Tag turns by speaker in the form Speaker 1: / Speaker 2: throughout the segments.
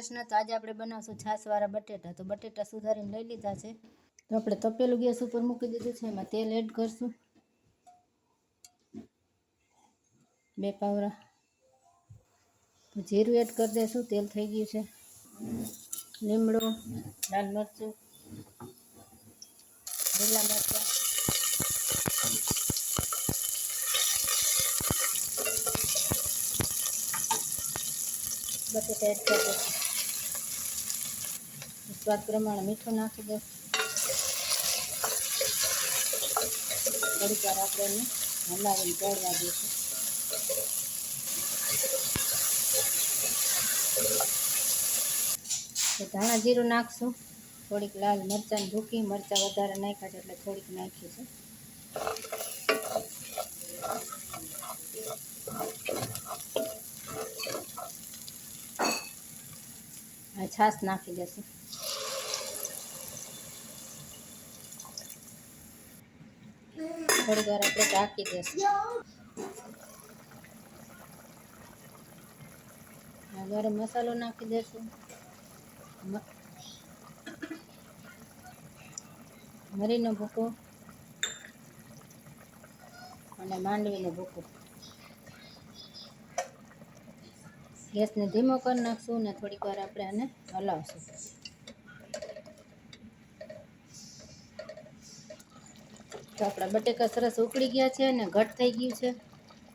Speaker 1: કૃષ્ણ. તો આજે આપણે બનાવશું છાશવાળા બટેટા. તો બટેટા સુધારીને લઈ લીધા છે. તો આપણે તપેલું ગેસ ઉપર મૂકી દીધું છે. એમાં તેલ એડ કરશું 2 પાવડા. તો જીરું એડ કરી દઈશું. તેલ થઈ ગયું છે. લીમડો, લાલ મરચું, લીલા મરચાં, બટેટા એડ કરી દઈશું. સ્વાદ પ્રમાણે મીઠું નાખી દઈશું. થોડીક વાર આપણે એને હલાવીને ચડવા દઈશું. તો ધાણા જીરું નાખશું. થોડીક લાલ મરચાંની ભૂકી, મરચાં વધારે નાખ્યા છે એટલે થોડીક નાખી છે. આ છાશ નાખી દેશું. થોડી વાર આપણે ઢાંકી દઈશું. ગરમ મસાલો નાખી દઈશું. મરીનો ભૂકો અને માંડવીનો ભૂકો. ગેસને ધીમો કરી નાખશું અને થોડીક વાર આપણે આને હલાવશું. તો આપણા બટેકા સરસ ઉકળી ગયા છે અને ઘટ થઈ ગયું છે.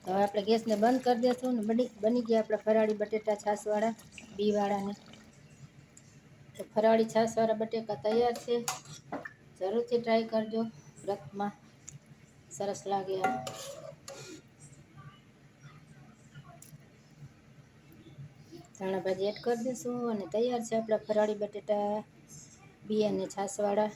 Speaker 1: તો હવે આપણે ગેસને બંધ કરી દઈશું ને બની ગયા આપણા ફરાળી બટેટા છાશવાળા બીવાળાને. તો ફરાળી છાશવાળા બટેકા તૈયાર છે. જરૂરથી ટ્રાય કરજો. વ્રતમાં સરસ લાગે. ધાણા ભાજી એડ કરી દઈશું અને તૈયાર છે આપણા ફરાળી બટેટા બી અને છાશવાળા.